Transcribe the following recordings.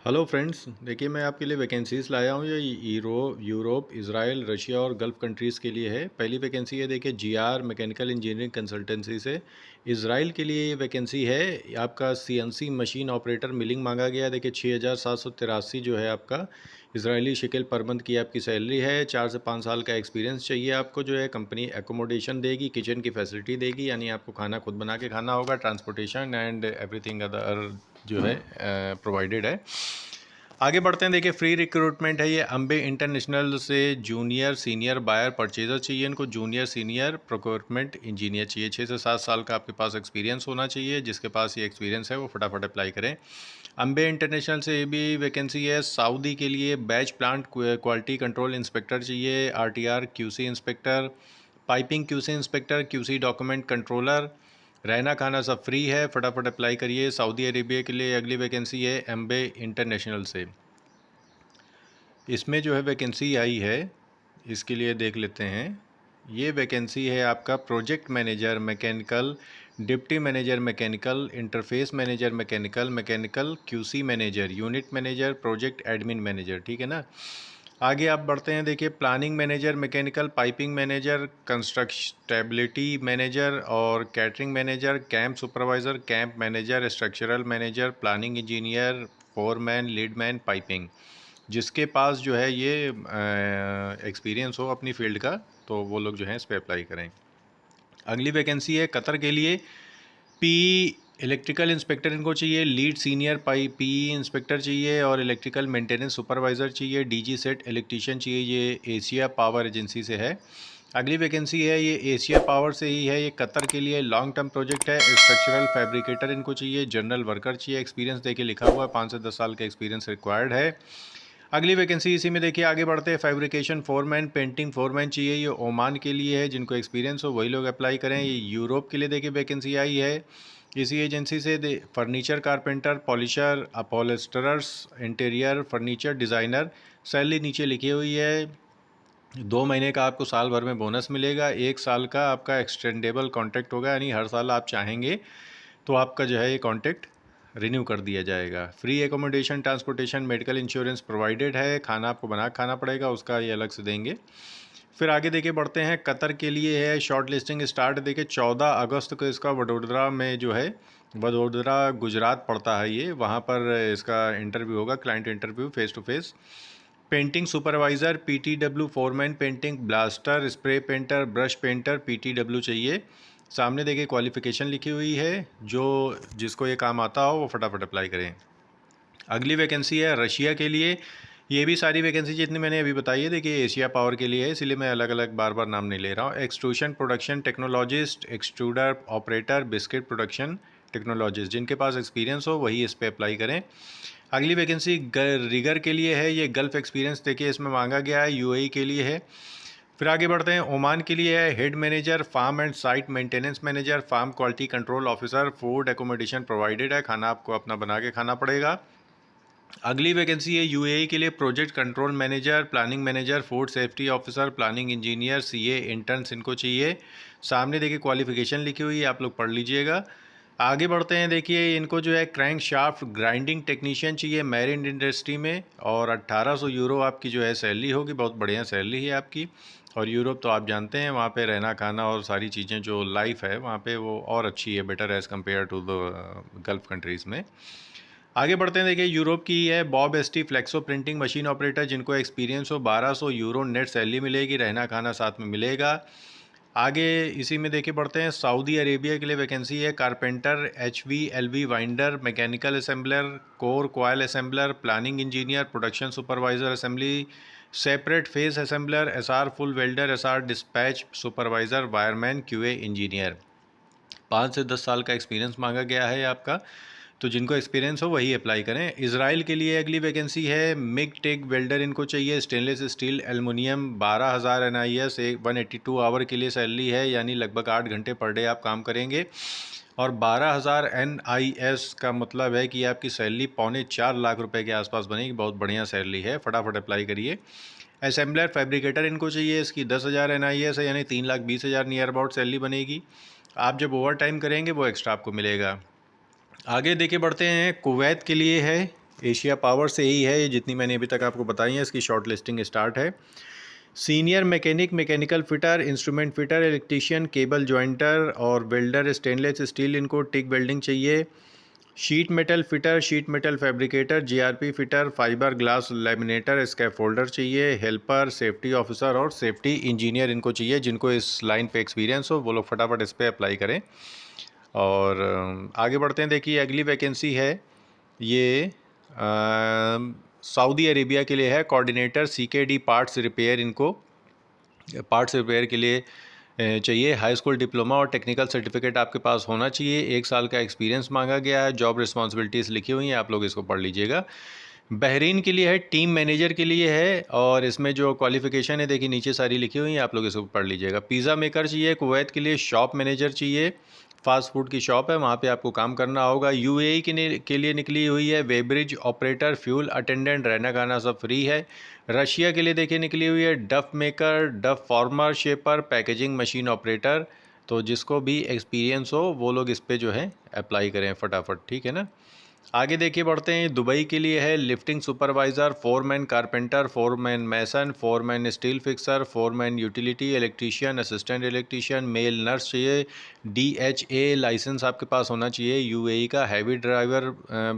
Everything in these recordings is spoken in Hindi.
हेलो फ्रेंड्स, देखिए मैं आपके लिए वैकेंसीज़ लाया हूँ। ये यूरोप, इज़राइल, रशिया और गल्फ़ कंट्रीज़ के लिए है। पहली वैकेंसी है, देखिए जीआर मैकेनिकल इंजीनियरिंग कंसल्टेंसी से। इज़राइल के लिए ये वैकेंसी है। आपका सीएनसी मशीन ऑपरेटर मिलिंग मांगा गया है। देखिए 6783 जो है आपका इज़राइली शिकल पर मंथ की आपकी सैलरी है। 4 से 5 साल का एक्सपीरियंस चाहिए आपको। जो है कंपनी एकोमोडेशन देगी, किचन की फैसिलिटी देगी, यानी आपको खाना खुद बना के खाना होगा। ट्रांसपोर्टेशन एंड एवरीथिंग अदर जो है प्रोवाइडेड है। आगे बढ़ते हैं। देखिए फ्री रिक्रूटमेंट है ये। अम्बे इंटरनेशनल से जूनियर सीनियर बायर परचेजर चाहिए इनको। जूनियर सीनियर प्रोक्योरमेंट इंजीनियर चाहिए। 6 से 7 साल का आपके पास एक्सपीरियंस होना चाहिए। जिसके पास ये एक्सपीरियंस है वो फटाफट अप्लाई करें। अम्बे इंटरनेशनल से ये भी वैकेंसी है। सऊदी के लिए batch plant quality control inspector चाहिए। RTR QC inspector, piping QC inspector, QC document controller. रहना खाना सब फ्री है। फटाफट अप्लाई करिए। सऊदी अरेबिया के लिए अगली वैकेंसी है एम्बे इंटरनेशनल से। इसमें जो है वैकेंसी आई है, इसके लिए देख लेते हैं। ये वैकेंसी है आपका project manager mechanical, deputy manager mechanical, interface manager mechanical, mechanical QC manager, unit manager, project admin manager. ठीक है ना। आगे आप बढ़ते हैं। देखिए planning manager mechanical, piping manager, constructability manager और catering manager, camp supervisor, camp manager, structural manager, planning engineer, foreman, leadman, piping. जिसके पास जो है ये एक्सपीरियंस हो अपनी फील्ड का, तो वो लोग जो हैं इस पर अप्लाई करें। अगली वैकेंसी है कतर के लिए। पी इलेक्ट्रिकल इंस्पेक्टर इनको चाहिए। लीड सीनियर पी इंस्पेक्टर चाहिए और इलेक्ट्रिकल मेंटेनेंस सुपरवाइज़र चाहिए। डीजी सेट इलेक्ट्रीशियन चाहिए। ये एशिया पावर एजेंसी से है। अगली वैकेंसी है ये एशिया पावर से ही है। ये कतर के लिए लॉन्ग टर्म प्रोजेक्ट है। स्ट्रक्चरल फैब्रिकेटर इनको चाहिए। जनरल वर्कर चाहिए। एक्सपीरियंस देखिए लिखा हुआ है 5 से 10 साल का एक्सपीरियंस रिक्वायर्ड है। अगली वैकेंसी इसी में देखिए आगे बढ़ते हैं। फैब्रिकेशन फोरमैन, पेंटिंग फोरमैन चाहिए। ये ओमान के लिए है। जिनको एक्सपीरियंस हो वही लोग अप्लाई करें। ये यूरोप के लिए देखिए वैकेंसी आई है इसी एजेंसी से। Furniture carpenter, polisher, upholsterers, interior furniture designer. Salary नीचे लिखी हुई है। 2 महीने का आपको साल भर में बोनस मिलेगा। 1 साल का आपका एक्सटेंडेबल कॉन्ट्रैक्ट होगा, यानी हर साल आप चाहेंगे तो आपका जो है ये कॉन्ट्रैक्ट रिन्यू कर दिया जाएगा। Free accommodation, transportation, medical insurance provided है। खाना आपको बना खाना पड़ेगा, उसका ये अलग से देंगे। फिर आगे देखिए बढ़ते हैं। कतर के लिए है। शॉर्ट लिस्टिंग स्टार्ट देखिए 14 अगस्त को इसका वडोदरा में जो है, वडोदरा गुजरात पड़ता है ये, वहाँ पर इसका इंटरव्यू होगा, client interview face to face. Painting supervisor, PTW foreman, painting blaster, spray painter, brush painter, PTW चाहिए। सामने देखिए क्वालिफ़िकेशन लिखी हुई है। जो जिसको ये काम आता हो वो फटाफट अप्लाई करें। अगली वैकेंसी है रशिया के लिए। ये भी सारी वैकेंसी जितनी मैंने अभी बताई है देखिए एशिया पावर के लिए है, इसलिए मैं अलग अलग बार बार नाम नहीं ले रहा हूँ। Extrusion production technologist, extruder operator, biscuit production technologist. जिनके पास एक्सपीरियंस हो वही इस पर अप्लाई करें। अगली वैकेंसी रिगर के लिए है। ये गल्फ़ एक्सपीरियंस देखिए इसमें मांगा गया है, यूएई के लिए है। फिर आगे बढ़ते हैं। ओमान के लिए है। Head manager, farm and site maintenance manager, farm quality control officer, food accommodation provided है, खाना आपको अपना बना के खाना पड़ेगा। अगली वैकेंसी है यूएई के लिए। Project control manager, planning manager, food safety officer, planning engineer, CA interns इनको चाहिए। सामने देखिए क्वालिफिकेशन लिखी हुई है, आप लोग पढ़ लीजिएगा। आगे बढ़ते हैं। देखिए इनको जो है क्रैंक शाफ्ट ग्राइंडिंग टेक्नीशियन चाहिए मैरिन इंडस्ट्री में, और 1800 यूरो आपकी जो है सैलरी होगी। बहुत बढ़िया सैलरी है आपकी। और यूरोप तो आप जानते हैं वहाँ पे रहना खाना और सारी चीज़ें जो लाइफ है वहाँ पे वो और अच्छी है, better as compared to the Gulf countries में। आगे बढ़ते हैं। देखिए यूरोप की है। Bob ST flexo printing machine operator. जिनको एक्सपीरियंस हो 1200 यूरो नेट सैलरी मिलेगी। रहना खाना साथ में मिलेगा। आगे इसी में देखिए बढ़ते हैं। सऊदी अरेबिया के लिए वैकेंसी है। Carpenter, HV LV winder, mechanical assembler, core coil assembler, planning engineer, production supervisor assembly, separate phase assembler, SR full welder, SR dispatch supervisor, wireman, QA engineer. 5 से 10 साल का एक्सपीरियंस मांगा गया है आपका, तो जिनको एक्सपीरियंस हो वही अप्लाई करें। इसराइल के लिए अगली वैकेंसी है। मिग टेक वेल्डर इनको चाहिए। Stainless steel aluminium 12,000 NIS 182 hour के लिए सैलरी है, यानी लगभग 8 घंटे पर डे आप काम करेंगे। और 12,000 NIS का मतलब है कि आपकी सैलरी 3.25 लाख रुपए के आसपास बनेगी। बहुत बढ़िया सैलरी है, फटाफट अप्लाई करिए। असेंबलर फैब्रिकेटर इनको चाहिए। इसकी 10,000 NIS है, यानी 3,20,000 नियर अबाउट सैलरी बनेगी। आप जब ओवर टाइम करेंगे वो एक्स्ट्रा आपको मिलेगा। आगे देखिए बढ़ते हैं। कुवैत के लिए है। एशिया पावर से ही है, ये जितनी मैंने अभी तक आपको बताई है इसकी शॉर्ट लिस्टिंग स्टार्ट है। Senior mechanic, mechanical fitter, instrument fitter, electrician, cable jointer और वेल्डर, स्टेनलेस स्टील इनको टिक वेल्डिंग चाहिए। Sheet metal fitter, sheet metal fabricator, GRP fitter, fibre glass laminator, scaffolder चाहिए। हेल्पर, सेफ्टी ऑफिसर और सेफ्टी इंजीनियर इनको चाहिए। जिनको इस लाइन पे एक्सपीरियंस हो वो लोग फटाफट इस पर अप्लाई करें। और आगे बढ़ते हैं। देखिए अगली वैकेंसी है ये सऊदी अरेबिया के लिए है। कोऑर्डिनेटर सीकेडी पार्ट्स रिपेयर, इनको पार्ट्स रिपेयर के लिए चाहिए। हाई स्कूल डिप्लोमा और टेक्निकल सर्टिफिकेट आपके पास होना चाहिए। 1 साल का एक्सपीरियंस मांगा गया है। जॉब रिस्पॉन्सिबिलिटीज़ लिखी हुई हैं, आप लोग इसको पढ़ लीजिएगा। बहरीन के लिए है, टीम मैनेजर के लिए है। और इसमें जो क्वालिफिकेशन है देखिए नीचे सारी लिखी हुई हैं, आप लोग इसको पढ़ लीजिएगा। पिज़्ज़ा मेकर चाहिए। कुवैत के लिए शॉप मैनेजर चाहिए। फास्ट फूड की शॉप है, वहाँ पे आपको काम करना होगा। यूएई के लिए निकली हुई है वेब्रिज ऑपरेटर, फ्यूल अटेंडेंट, रहना खाना सब फ्री है। रशिया के लिए देखिए निकली हुई है डफ मेकर, डफ farmer, shaper, packaging machine operator. तो जिसको भी एक्सपीरियंस हो वो लोग इस पे जो है अप्लाई करें फटाफट, ठीक है ना। आगे देखिए बढ़ते हैं। दुबई के लिए है lifting supervisor, foreman carpenter, foreman mason, foreman steel fixer, foreman utility, electrician, assistant electrician, male nurse चाहिए। डीएचए लाइसेंस आपके पास होना चाहिए। यूएई का हैवी ड्राइवर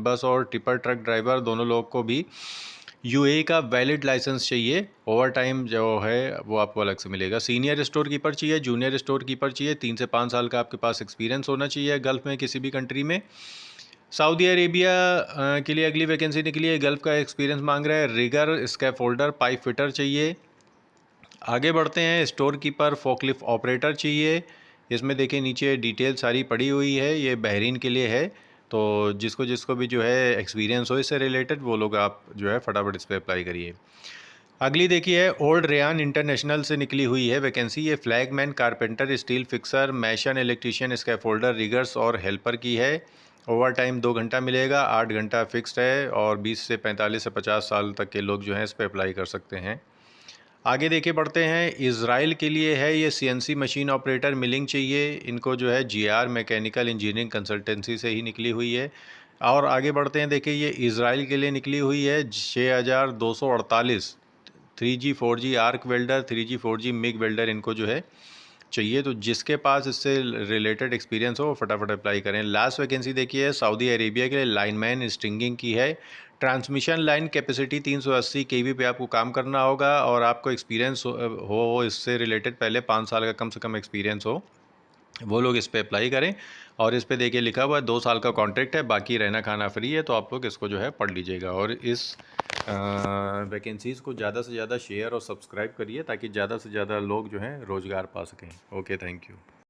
बस और टिपर ट्रक ड्राइवर दोनों लोग को भी यूएई का वैलिड लाइसेंस चाहिए। ओवर टाइम जो है वो आपको अलग से मिलेगा। सीनियर स्टोर कीपर चाहिए, जूनियर स्टोर कीपर चाहिए। 3 से 5 साल का आपके पास एक्सपीरियंस होना चाहिए गल्फ़ में किसी भी कंट्री में। सऊदी अरेबिया के लिए अगली वैकेंसी निकली है। गल्फ़ का एक्सपीरियंस मांग रहा है। रिगर, स्कैफोल्डर, पाइप फिटर चाहिए। आगे बढ़ते हैं। स्टोर कीपर, फोकलिफ्ट ऑपरेटर चाहिए। इसमें देखिए नीचे डिटेल सारी पड़ी हुई है। ये बहरीन के लिए है। तो जिसको जिसको भी जो है एक्सपीरियंस हो इससे रिलेटेड वो लोग आप जो है फटाफट इस पर अप्लाई करिए। अगली देखिए है ओल्ड रेयान इंटरनेशनल से निकली हुई है वैकेंसी। ये flagman, carpenter, steel fixer, mason, electrician, scaffolder, riggers और हेल्पर की है। ओवर टाइम 2 घंटा मिलेगा, 8 घंटा फिक्स्ड है। और 20 से 45 से 50 साल तक के लोग जो हैं इस पर अप्लाई कर सकते हैं। आगे देखिए बढ़ते हैं। इज़राइल के लिए है ये सीएनसी मशीन ऑपरेटर, मिलिंग चाहिए। इनको जो है जीआर मैकेनिकल इंजीनियरिंग कंसल्टेंसी से ही निकली हुई है। और आगे बढ़ते हैं। देखिए ये इज़राइल के लिए निकली हुई है 6248 3G 4G arc welder, 3G 4G MiG welder इनको जो है चाहिए। तो जिसके पास इससे रिलेटेड एक्सपीरियंस हो वो फटाफट अप्लाई करें। लास्ट वैकेंसी देखिए सऊदी अरेबिया के लिए लाइनमैन स्ट्रिंगिंग की है। ट्रांसमिशन लाइन कैपेसिटी 380 केवी पे आपको काम करना होगा। और आपको एक्सपीरियंस हो इससे रिलेटेड पहले 5 साल का कम से कम एक्सपीरियंस हो वो लोग इस पे अप्लाई करें। और इस पे देखिए लिखा हुआ है 2 साल का कॉन्ट्रैक्ट है, बाकी रहना खाना फ्री है। तो आप लोग इसको जो है पढ़ लीजिएगा। और इस वैकेंसीज़ को ज़्यादा से ज़्यादा शेयर और सब्सक्राइब करिए ताकि ज़्यादा से ज़्यादा लोग जो हैं रोज़गार पा सकें। Okay, thank you.